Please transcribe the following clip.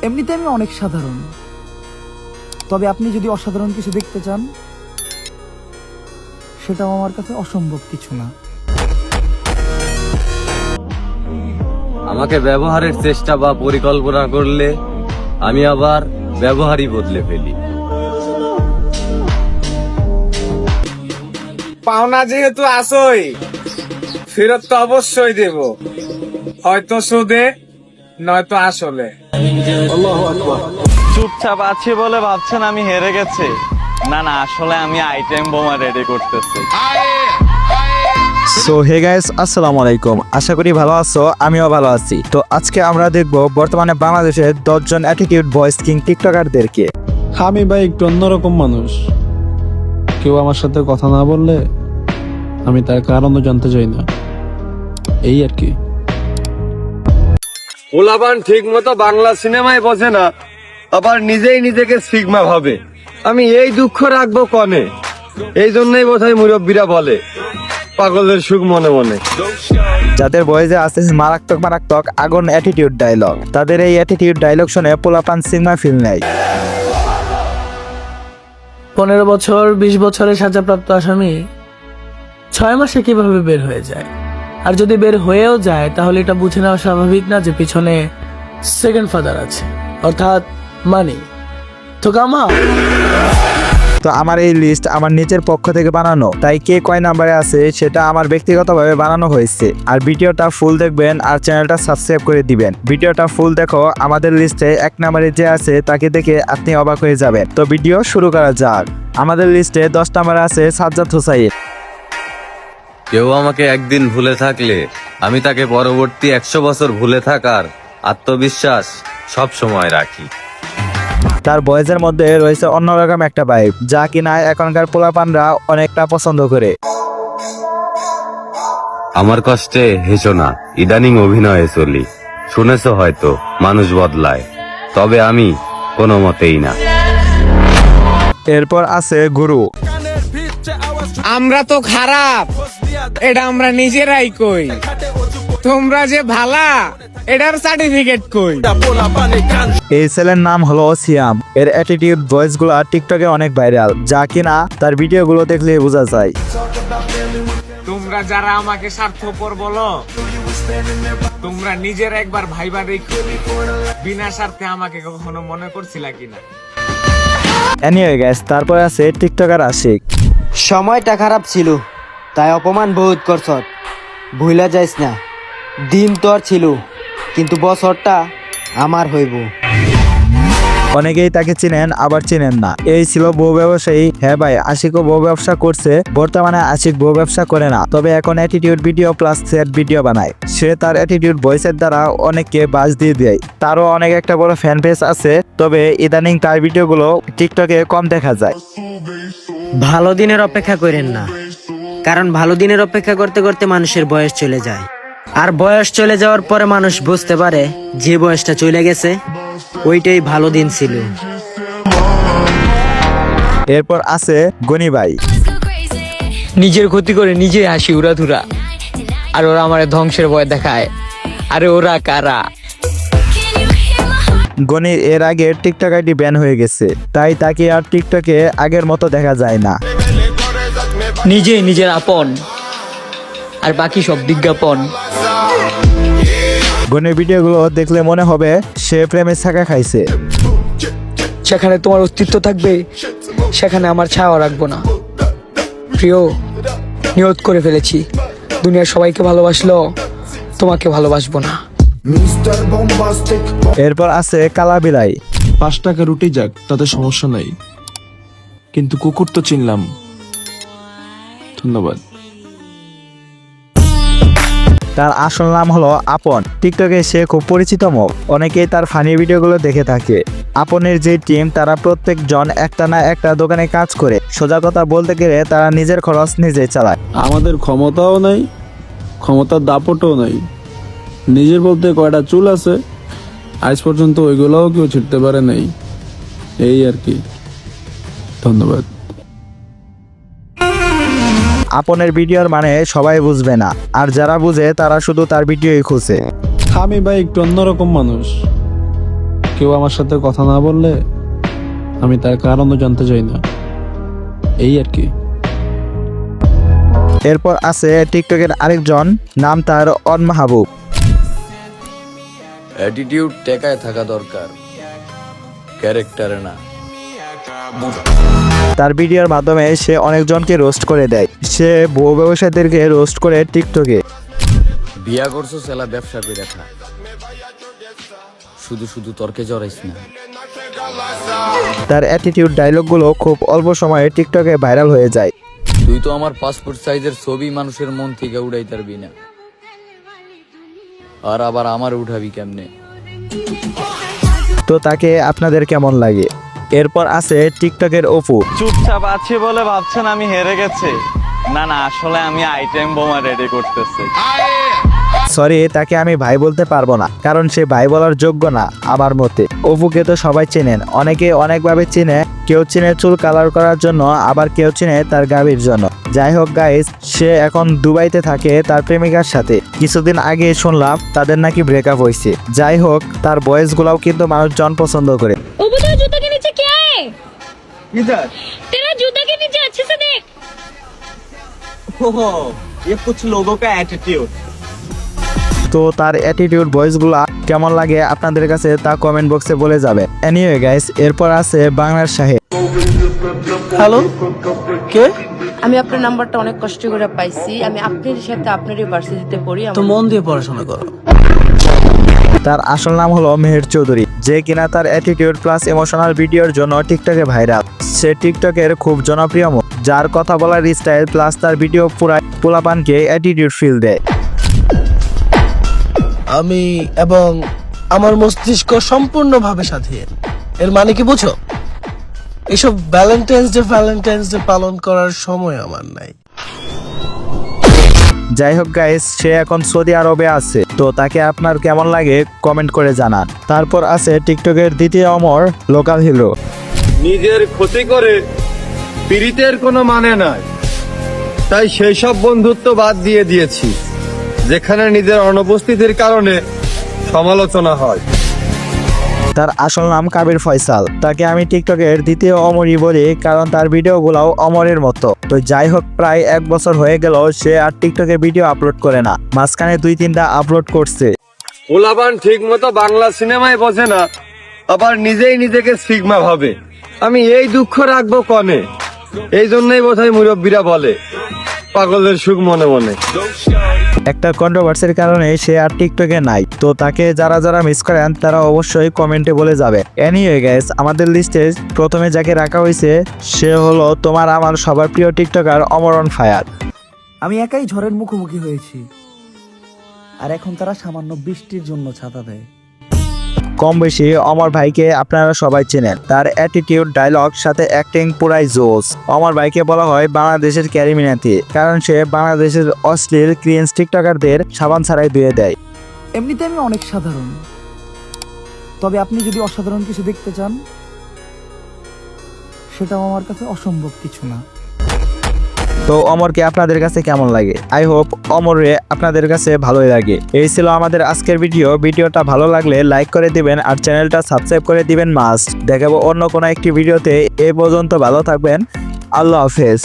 এমনিতে আমি অনেক সাধারণ, তবে আপনি যদি অসাধারণ কিছু দেখতে চান সেটাও আমার কাছে অসম্ভব কিছু না। আমাকে ব্যবহারের চেষ্টা বা পরিকল্পনা করলে আমি আবার ব্যবহারই বদলে ফেলি। পাওনা যেহেতু আসই, ফেরত তো অবশ্যই দেব, হয়তো সুদে নয়তো আসলে। চুপচাপ আছি বলে ভাবছেন আমি হেরে গেছি? না না, আসলে আমি আইটেম বোমা রেডি করতেছি। সো হে গাইস, আসসালামু আলাইকুম। আশা করি ভালো আছো, আমিও ভালো আছি। তো আজকে আমরা দেখব বর্তমানে বাংলাদেশের 10 জন অ্যাটিটিউড ভয়েস কিং টিকটকারদেরকে। আমি ভাই একটু অন্যরকম মানুষ, কেউ আমার সাথে কথা না বললে আমি তার কারণও জানতে চাই না, এই আর কি। পোলাপান ঠিক মতো বাংলা সিনেমায় বোঝে না, আবার নিজেই নিজেকে সিগমা ভাবে। আমি এই দুঃখ রাখবো কনে? এই জন্যই বোধহয় মুরব্বীরা বলে পাগলের সুখ মনে মনে। যাদের ভয়েসে আছে মারাত্মক মারাত্মক আগুন অ্যাটিটিউড ডায়লগ, তাদের এই অ্যাটিটিউড ডায়লগ শুনে পোলাপান সিনেমা ফিল নেয়। 15 বছর 20 বছরের সাজাপ্রাপ্ত আসামি 6 মাসে কিভাবে বের হয়ে যায়? আর যদি বের হয়েও যায় তাহলে এটা বুঝে নেওয়া স্বাভাবিক না যে পিছনে সেকেন্ড ফাদার আছে, অর্থাৎ মানি। তো কামা তো আমার এই লিস্ট আমার নিজের পক্ষ থেকে বানানো, তাই কে কয় নাম্বারে আছে সেটা আমার ব্যক্তিগতভাবে বানানো হয়েছে। আর ভিডিওটা ফুল দেখবেন আর চ্যানেলটা সাবস্ক্রাইব করে দিবেন। ভিডিওটা ফুল দেখো, আমাদের লিস্টে 1 নাম্বারে যে আছে তাকে দেখে আপনি অবাক হয়ে যাবেন। তো ভিডিও শুরু করা যাক। আমাদের লিস্টে 10 নাম্বারে আছে সাজ্জাদ হোসাইন। কেউ আমাকে একদিন ভুলে থাকলে আমি তাকে পরবর্তী 100 বছর ভুলে থাকার আত্মবিশ্বাস সব সময় রাখি। তার ভয়েসের মধ্যে রয়েছে অন্যরকম একটা ভাইব, যা কিনা এখনকার পোলাপানরা অনেকটা পছন্দ করে। আমার কষ্টে হেসো না, ইদানিং অভিনয়ে চলি। শুনেছো হয়তো মানুষ বদলায়, তবে আমি কোনো মতেই না। এরপর আছে গুরু। আমরা তো খারাপ, এটা আমরা নিজেরাই কই। তোমরা যে ভালা, এটার সার্টিফিকেট কই। এই ছেলের নাম হলো সিয়াম। এর অ্যাটিটিউড ভয়েস গুলো টিকটকে অনেক ভাইরাল, যা কিনা তার ভিডিও গুলো দেখলে বোঝা যায়। তোমরা যারা আমাকে স্বার্থপর বলো, তোমরা নিজের একবার ভাইবা দেখো, বিনা স্বার্থে আমাকে কখনো মনে করছিলা কিনা। এনিওয়ে গাইস, তারপর আছে টিকটকার আশিক। সময়টা খারাপ ছিল, তাই অপমান বহুত করছ, ভুলা যাইস না। দিন তোর ছিল, কিন্তু বছরটা আমার হইব। অনেকেই তাকে চিনেন আবার চিনেন না। এই ছিল বউ ব্যবসায়ী। হ্যাঁ ভাই, আশিকও বউ ব্যবসা করছে। বর্তমানে আশিক বউ ব্যবসা করে না, তবে এখন attitude video plus set video বানায়। সে তার অ্যাটিটিউড ভয়েসের দ্বারা অনেককে বাজ দিয়ে দেয়। তারও অনেক একটা বড় ফ্যান পেজ আছে, তবে ইদানিং তার ভিডিওগুলো টিকটকে কম দেখা যায়। ভালো দিনের অপেক্ষা করেন না, কারণ ভালো দিনের অপেক্ষা করতে করতে মানুষের বয়স চলে যায়। আর বয়স চলে যাওয়ার পরে মানুষ বুঝতে পারে যে বয়সটা চলে গেছে ওইটাই ভালো দিন ছিল। এরপর আছে গনি ভাই। নিজের ক্ষতি করে নিজে হাসি উড়াধুরা, আর ওরা আমার ধ্বংসের ভয় দেখায়। আরে ওরা কারা? গনির এর আগে টিকটক আইডি ব্যান হয়ে গেছে, তাই তাকে আর টিকটকে আগের মতো দেখা যায় না। নিজেই নিজের আপন, আর বাকি সব বিজ্ঞাপন। গনির ভিডিওগুলো দেখলে মনে হবে সে প্রেমের ছাকা খাইছে। যেখানে তোমার অস্তিত্ব থাকবে সেখানে আমার ছায়া রাখবো না। প্রিয়, নিয়ত করে ফেলেছি, দুনিয়ার সবাইকে ভালোবাসলো তোমাকে ভালোবাসবো না। এরপর আছে কালা বিলাই। 5 টাকা রুটি যাক, তাতে সমস্যা নাই, কিন্তু কুকুর তো চিনলাম। ধন্যবাদ। তার আসল নাম হলো আপন। টিকটকে সে খুব পরিচিত মুখ, অনেকেই তার ফানি ভিডিওগুলো দেখে থাকে। আপনের যে টিম, তারা প্রত্যেকজন একটা না একটা দোকানে কাজ করে। সোজা কথা বলতে গেলে তারা নিজের খরচ নিজে চালায়। আমাদের ক্ষমতাও নাই, ক্ষমতার দাপটও নাই। নিজের বলতে কয়টা চুল আছে, আজ পর্যন্ত ওইগুলোও কেউ ছিঁড়তে পারে নাই, এই আর কি। ধন্যবাদ। আপনের ভিডিওর মানে সবাই বুঝবে না, আর যারা বুঝে তারা শুধু তার ভিডিওই খুঁজে। আমি ভাই একটু অন্যরকম মানুষ, কেউ আমার সাথে কথা না বললে আমি তার কারণও জানতে চাই না, এই আর কি। এরপর আছে টিকটকের আরেকজন, নাম তার মাহবুব। অ্যাটিটিউড টেকায় থাকা দরকার, ক্যারেক্টারে না। তার ভিডিওর মাধ্যমে সে অনেকজনকে রোস্ট করে দেয়। সে বউ ব্যবসায়ীদেরকে রোস্ট করে টিকটকে। বিয়া করছো সেলা ব্যবসা করে খা, শুধু শুধু তর্কে জড়াইস না। তার অ্যাটিটিউড ডায়লগগুলো খুব অল্প সময়ে টিকটকে ভাইরাল হয়ে যায়। তুই তো আমার পাসপোর্ট সাইজের ছবি মানুষের মন থেকে উড়াই পারবি না, আর আবার আমার উঠাবি কেমনে? তো তাকে আপনাদের কেমন লাগে? এরপর আছে টিকটকের অপু। চুপচাপ আছি বলে ভাবছেন আমি হেরে গেছি? না না, আসলে আমি আইটেম বোমা রেডি করতেছি। সরি, তাকে আমি ভাই বলতে পারবো না, কারণ সে ভাই বলার যোগ্য না আমার মতে। অপুকে তো সবাই চেনেন, অনেকে অনেকভাবে চিনে। কেউ চিনে চুল কালার করার জন্য, আবার কেউ চিনে তার গাভীর জন্য। যাই হোক গাইস, সে এখন দুবাইতে থাকে তার প্রেমিকার সাথে। কিছুদিন আগে শুনলাম তাদের নাকি ব্রেকআপ হয়েছে। যাই হোক, তার ভয়েস গুলাও কিন্তু মানুষজন পছন্দ করে। जूता के नीचे क्या है? इधर तेरा जूता के नीचे अच्छे से देख। ओहो, ये कुछ लोगों का एटीट्यूड। তো তার অ্যাটিটিউড ভয়েসগুলা কেমন লাগে আপনাদের কাছে তা কমেন্ট বক্সে বলে যাবে। এনিওয়ে গাইস, এরপর আছে বাংলার সাহেব। হ্যালো, কে? আমি আপনার নাম্বারটা অনেক কষ্ট করে পাইছি। আমি আপনার সাথে আপনার ইউনিভার্সিটিতে পড়ি। তো মন দিয়ে পড়াশোনা করো। তার আসল নাম হলো মেহের চৌধুরী, যে কিনা তার অ্যাটিটিউড প্লাস ইমোশনাল ভিডিওর জন্য টিকটকে ভাইরাল। সে টিকটকের খুব জনপ্রিয় মুখ, যার কথা বলার স্টাইল প্লাস তার ভিডিও পুরাই পোলাপানকে অ্যাটিটিউড ফিল দেয়। আমি এবং আমার মস্তিষ্ক সম্পূর্ণভাবে স্বাধীন। এর মানে কি বুঝো? এসব ভ্যালেন্টাইন্স ডে পালন করার সময় আমার নাই। যাই হোক গাইস, সে এখন সৌদি আরবে আছে। তো তাকে আপনার কেমন লাগে কমেন্ট করে জানান। তারপর আছে টিকটকের দ্বিতীয় অমর, লোকাল হিরো। নিজের ক্ষতি করে পীড়িতের কোনো মানে নাই, তাই সেই সব বন্ধুত্ব বাদ দিয়ে দিয়েছি যেখানে নিজের অনুপস্থিতির কারণে সমালোচনা হয়। তার আসল নাম কাবির ফয়সাল। তাকে আমি টিকটকের দ্বিতীয় অমরই বলি, কারণ তার ভিডিওগুলোও অমরের মতো। তো যাই হোক, প্রায় 1 বছর হয়ে গেল সে আর টিকটকে ভিডিও আপলোড করে না। মাঝখানে 2-3টা আপলোড করছে। পোলাপান ঠিক মতো বাংলা সিনেমায় বোঝে না, আবার নিজেই নিজেকে সিগমা ভাবে। আমি এই দুঃখ রাখবো কনে? এই জন্যই বোধহয় মুরব্বীরা বলে পাগলের সুখ মনে মনে। একটা কন্ট্রোভার্সির কারণে সে আর টিকটকে নাই। তো তাকে যারা যারা মিস করেন তারা অবশ্যই কমেন্টে বলে যাবে। এনিওয়ে গাইস, আমাদের লিস্টে প্রথমে যাকে রাখা হয়েছে সে হলো তোমার আমার সবার প্রিয় টিকটকার অমর অন ফায়ার। আমি একাই ঝড়ের মুখোমুখি হয়েছি, আর এখন তারা সামান্য বৃষ্টির জন্য ছাতা দেয়। কম বেশি অমর ভাইকে আপনারা সবাই চেনেন। তার অ্যাটিটিউড, ডায়লগ সাথে অ্যাক্টিং পুরাই জোস। অমর ভাইকে বলা হয় বাংলাদেশের ক্যারিমিনাতি, কারণ সে বাংলাদেশের অশ্লীল ক্রিয়েন্স টিকটকারদের সাবান ছাড়াই ধুয়ে দেয়। এমনিতে আমি অনেক সাধারণ, তবে আপনি যদি অসাধারণ কিছু দেখতে চান সেটাও আমার কাছে অসম্ভব কিছু না। তো অমরকে আপনাদের কাছে কেমন লাগে? আই হোপ অমরে আপনাদের কাছে ভালোই লাগে। এই ছিল আমাদের আজকের ভিডিওটা ভালো লাগলে লাইক করে দিবেন আর চ্যানেলটা সাবস্ক্রাইব করে দিবেন মাস্ট। দেখাবো অন্য কোনো একটি ভিডিওতে। এই পর্যন্ত ভালো থাকবেন, আল্লাহ হাফেজ।